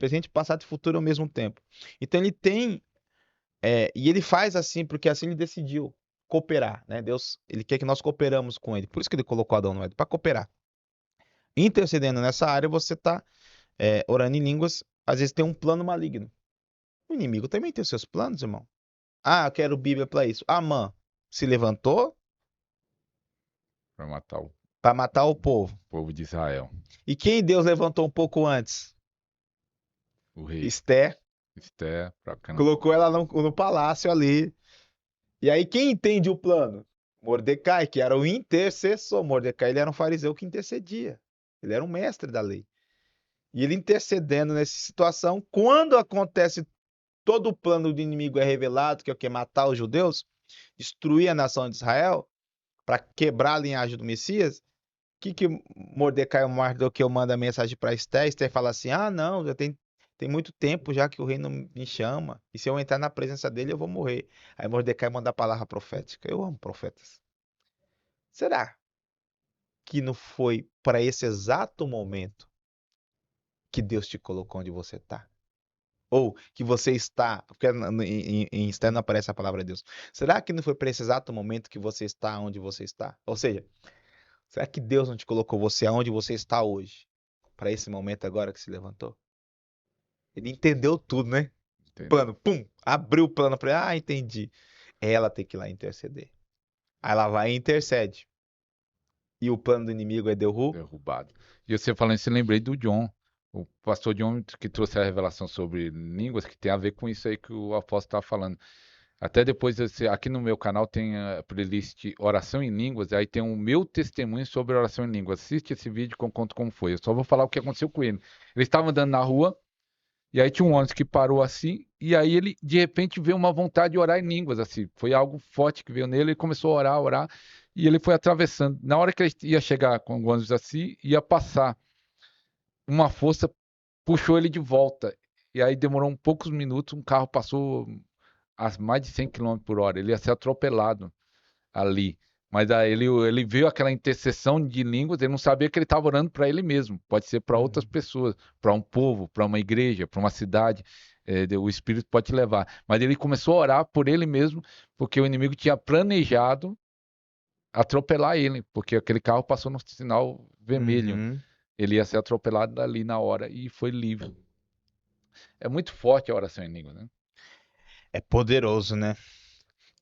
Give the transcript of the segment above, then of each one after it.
presente, passado e futuro ao mesmo tempo. Então ele tem, e ele faz assim, porque assim ele decidiu cooperar, né? Deus, ele quer que nós cooperamos com ele. Por isso que ele colocou Adão no Éden, para cooperar. Intercedendo nessa área, você está orando em línguas, às vezes tem um plano maligno. O inimigo também tem os seus planos, irmão. Ah, eu quero Bíblia para isso. Amã se levantou Para matar o para matar o povo. povo de Israel. E quem Deus levantou um pouco antes? O rei. Esté. Esté, para Colocou ela no palácio ali. E aí quem entende o plano? Mordecai, que era o intercessor. Mordecai, ele era um fariseu que intercedia. Ele era um mestre da lei. E ele intercedendo nessa situação, quando acontece todo o plano do inimigo é revelado, que é o que? Matar os judeus, destruir a nação de Israel, para quebrar a linhagem do Messias, o que Mordecai, o Mardoqueu, manda mensagem para Esté? Esté fala assim, ah, não, já tem muito tempo já que o rei não me chama, e se eu entrar na presença dele, eu vou morrer. Aí Mordecai manda a palavra profética. Eu amo profetas. Será que não foi para esse exato momento que Deus te colocou onde você está? Ou que você está, porque em Esther não aparece a palavra de Deus. Será que não foi para esse exato momento que você está onde você está? Ou seja, será que Deus não te colocou você aonde você está hoje? Para esse momento agora que se levantou? Ele entendeu tudo, né? entendeu? Plano, pum, abriu o plano para ele. Ah, entendi. Ela tem que ir lá interceder. Aí ela vai e intercede. E o plano do inimigo é Derrubado. E você falando isso, eu lembrei do John, o pastor John que trouxe a revelação sobre línguas, que tem a ver com isso aí que o apóstolo estava falando. Até depois, aqui no meu canal tem a playlist Oração em Línguas, aí tem o meu testemunho sobre oração em línguas. Assiste esse vídeo que eu conto como foi. Eu só vou falar o que aconteceu com ele. Ele estava andando na rua, e aí tinha um ônibus que parou assim, e aí ele, de repente, veio uma vontade de orar em línguas, assim. Foi algo forte que veio nele, ele começou a orar, orar, e ele foi atravessando. Na hora que ele ia chegar com o ônibus assim, ia passar. Uma força puxou ele de volta. E aí demorou um poucos minutos, um carro passou a mais de 100 km por hora. Ele ia ser atropelado ali. Mas aí ele viu aquela intercessão de línguas, ele não sabia que ele estava orando para ele mesmo. Pode ser para outras derrubado. pessoas, para um povo, para uma igreja, para uma cidade. O Espírito pode te levar. Mas ele começou a orar por ele mesmo, porque o inimigo tinha planejado atropelar ele, porque aquele carro passou no sinal vermelho. Uhum. Ele ia ser atropelado ali na hora e foi livre. É muito forte a oração em língua, né? É poderoso, né?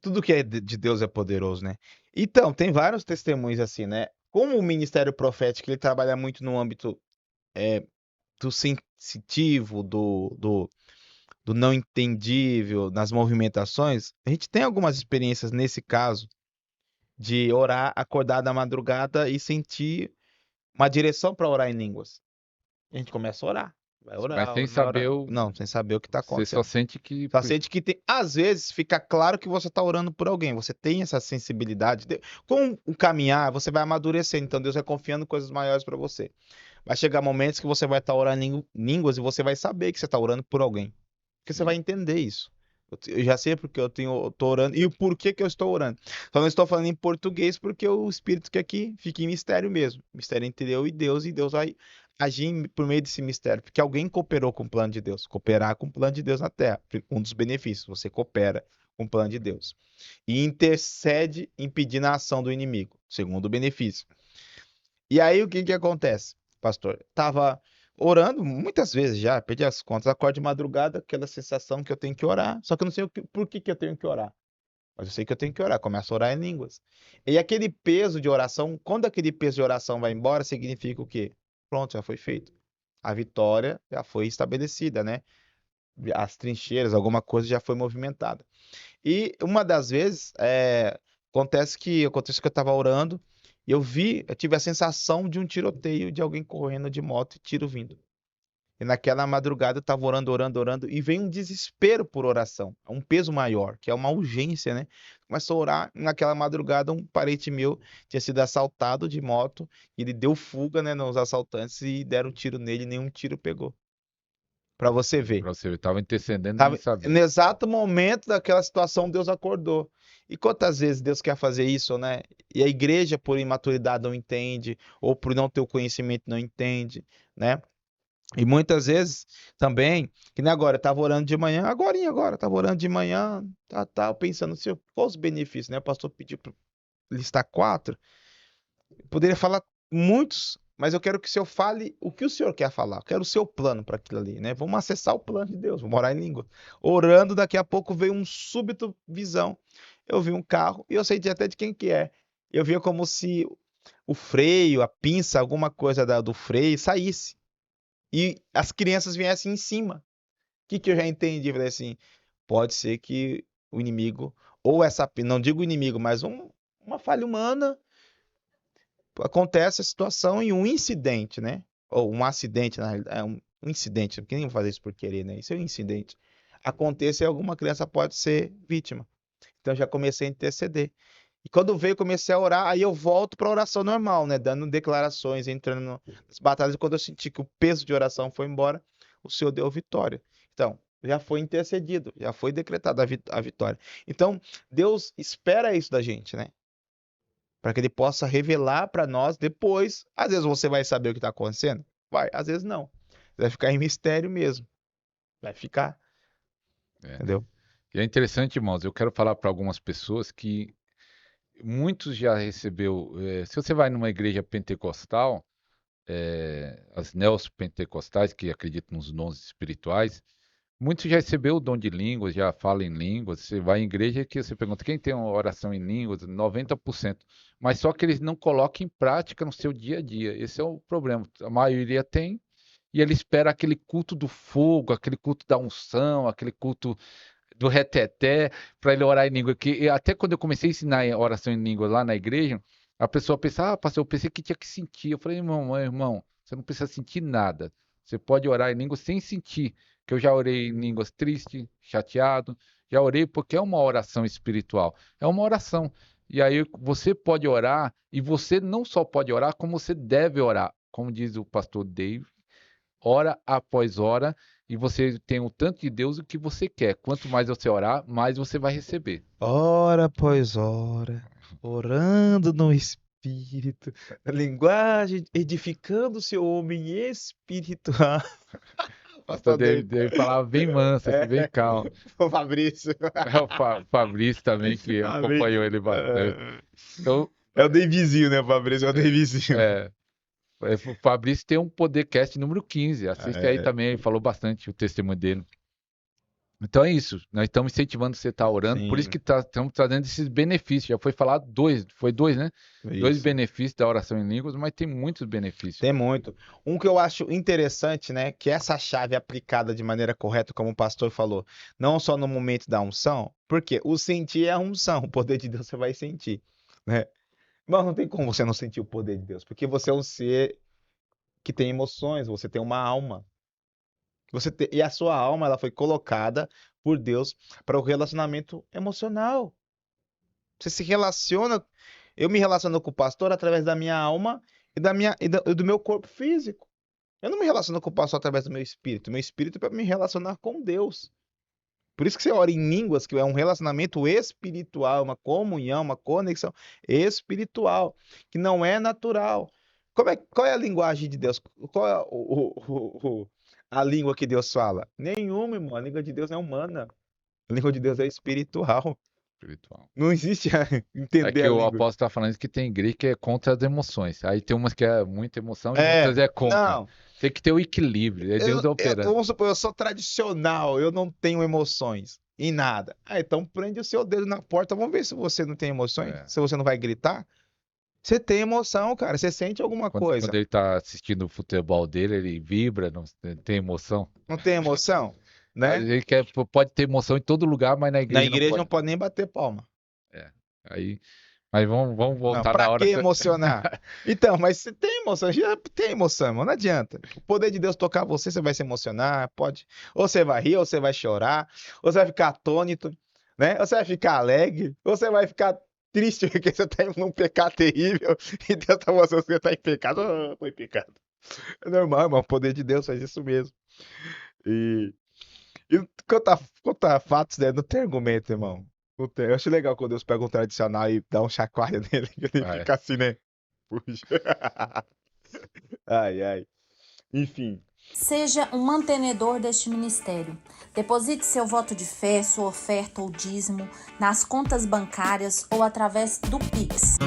Tudo que é de Deus é poderoso, né? Então, tem vários testemunhos assim, né? Como o ministério profético ele trabalha muito no âmbito do sensitivo, do não entendível, nas movimentações, a gente tem algumas experiências nesse caso de orar, acordar da madrugada e sentir uma direção para orar em línguas. A gente começa a orar, Mas sem vai saber, orar. Não, sem saber o que está você só acontecendo. sente que Só sente que tem, às vezes fica claro que você está orando por alguém, você tem essa sensibilidade. Com o caminhar, você vai amadurecendo, então Deus vai confiando coisas maiores para você. Vai chegar momentos que você vai estar orando em línguas e você vai saber que você está orando por alguém. Porque você vai sim, entender isso. Eu já sei porque eu tô orando e o porquê que eu estou orando. Só não estou falando em português porque o Espírito quer que fique em mistério mesmo. Mistério entre eu e Deus vai agir por meio desse mistério. Porque alguém cooperou com o plano de Deus. Cooperar com o plano de Deus na Terra. Um dos benefícios, você coopera com o plano de Deus. E intercede impedindo a ação do inimigo. Segundo benefício. E aí o que que acontece, pastor? Tava orando muitas vezes já, perdi as contas, acordo de madrugada, aquela sensação que eu tenho que orar, só que eu não sei por que que eu tenho que orar. Mas eu sei que eu tenho que orar, começo a orar em línguas. E aquele peso de oração, quando aquele peso de oração vai embora, significa o quê? Pronto, já foi feito. A vitória já foi estabelecida, né? As trincheiras, alguma coisa já foi movimentada. E uma das vezes, acontece que eu estava orando e eu tive a sensação de um tiroteio, de alguém correndo de moto e tiro vindo. E naquela madrugada eu estava orando, orando, orando, e veio um desespero por oração, um peso maior, que é uma urgência, né? Começou a orar, e naquela madrugada um parente meu tinha sido assaltado de moto, e ele deu fuga, né, nos assaltantes e deram um tiro nele, e nenhum tiro pegou. Para você ver. para você ver, estava intercedendo e nem Sabe? No sabia. exato momento daquela situação, Deus acordou. E quantas vezes Deus quer fazer isso, né? E a igreja, por imaturidade, não entende, ou por não ter o conhecimento, não entende, né? E muitas vezes também, que nem agora, eu tava orando de manhã, agora, tava orando de manhã, tá, pensando se qual os benefícios, né? O pastor pediu para listar 4. Eu poderia falar muitos, mas eu quero que o senhor fale o que o senhor quer falar. Eu quero o seu plano para aquilo ali, né? Vamos acessar o plano de Deus, vamos orar em língua. Orando, daqui a pouco veio um súbito visão. Eu vi um carro e eu sei até de quem que é. Eu via como se o freio, a pinça, alguma coisa do freio saísse. E as crianças viessem em cima. O que que eu já entendi? Eu falei assim, pode ser que o inimigo, ou essa, não digo inimigo, mas uma falha humana, acontece a situação e um incidente, né? Ou um acidente, na realidade, um incidente, porque ninguém vai fazer isso por querer, né? Isso é um incidente. Aconteça e alguma criança pode ser vítima. Então já comecei a interceder. E quando veio, comecei a orar, aí eu volto para a oração normal, né? Dando declarações, entrando nas batalhas. E quando eu senti que o peso de oração foi embora, o Senhor deu vitória. Então, já foi intercedido, já foi decretada a vitória. Então, Deus espera isso da gente, né? Para que ele possa revelar para nós depois. Às vezes você vai saber o que está acontecendo, vai, às vezes não. Vai ficar em mistério mesmo. Vai ficar, É. entendeu? E é interessante, irmãos, eu quero falar para algumas pessoas que muitos já recebeu. Se você vai numa igreja pentecostal, as neopentecostais que acreditam nos dons espirituais, muitos já recebeu o dom de línguas, já falam em línguas. Você vai em igreja que você pergunta quem tem uma oração em línguas, 90%. Mas só que eles não colocam em prática no seu dia a dia. Esse é o problema. A maioria tem, e ele espera aquele culto do fogo, aquele culto da unção, aquele culto do reteté, para ele orar em língua. Que até quando eu comecei a ensinar oração em língua lá na igreja, a pessoa pensa, pastor, eu pensei que tinha que sentir. Eu falei, irmão, você não precisa sentir nada. Você pode orar em língua sem sentir. Que eu já orei em línguas triste, chateado, já orei porque é uma oração espiritual. É uma oração. E aí você pode orar, e você não só pode orar, como você deve orar. Como diz o pastor Dave, hora após hora, e você tem o tanto de Deus o que você quer. Quanto mais você orar, mais você vai receber. Hora após hora, orando no Espírito, na linguagem, edificando o seu homem espiritual. Pastor Pastor David. David falava bem manso, assim, bem É, calmo. o Fabrício. É o Fabrício também, que Fabrício. acompanhou ele bastante. Então, É o Davizinho, né? O Fabrício é o Davizinho. é, o Fabrício tem um Podercast número 15. Assiste aí É, também, ele falou bastante o testemunho dele. Então é isso, nós estamos incentivando você a estar orando, por isso sim, que estamos trazendo esses benefícios. Já foi falado dois, né? Dois isso. benefícios da oração em línguas, mas tem muitos benefícios. Tem muito. Um que eu acho interessante, né? Que essa chave aplicada de maneira correta, como o pastor falou, não só no momento da unção, porque o sentir é a unção, o poder de Deus você vai sentir, né? Mas não tem como você não sentir o poder de Deus, porque você é um ser que tem emoções, você tem uma alma. E a sua alma, ela foi colocada por Deus para o relacionamento emocional. Você se relaciona, eu me relaciono com o pastor através da minha alma e do meu corpo físico. Eu não me relaciono com o pastor através do meu espírito. Meu espírito é para me relacionar com Deus. Por isso que você ora em línguas, que é um relacionamento espiritual, uma comunhão, uma conexão espiritual, que não é natural. Qual é a linguagem de Deus? Qual é a língua que Deus fala? Nenhuma, irmão. A língua de Deus não é humana. A língua de Deus é espiritual. Espiritual. Não existe É entender que a o língua. apóstolo está falando que tem igreja que é contra as emoções. Aí tem umas que é muita emoção e outras É, é contra. não. Tem que ter o equilíbrio, é Deus operando. Vamos supor, eu sou tradicional, eu não tenho emoções em nada. Ah, então prende o seu dedo na porta, vamos ver se você não tem emoções, É. se você não vai gritar. Você tem emoção, cara, você sente alguma Quando coisa. ele está assistindo o futebol dele, ele vibra, não tem emoção. Não tem emoção, A né? gente pode ter emoção em todo lugar, mas na Na igreja não igreja não pode. pode nem bater palma. É. Aí, mas vamos Não, voltar pra na que hora que. emocionar? Então, mas você tem emoção, já tem emoção, irmão, não adianta. O poder de Deus tocar você, você vai se emocionar, pode. Ou você vai rir, ou você vai chorar, ou você vai ficar atônito, né? Ou você vai ficar alegre, ou você vai ficar triste porque você tá em um pecado terrível e Deus tá mostrando que você tá em pecado. Oh, tô em pecado. É normal, irmão, o poder de Deus faz isso mesmo. E, e quanto a fatos, né? Não tem argumento, irmão. Não tem. Eu acho legal quando Deus pega um tradicional e dá um chacoalho nele, que ele Ah, é. fica assim, né? Puxa. Ai, ai. Enfim. Seja um mantenedor deste ministério. Deposite seu voto de fé, sua oferta ou dízimo nas contas bancárias ou através do Pix.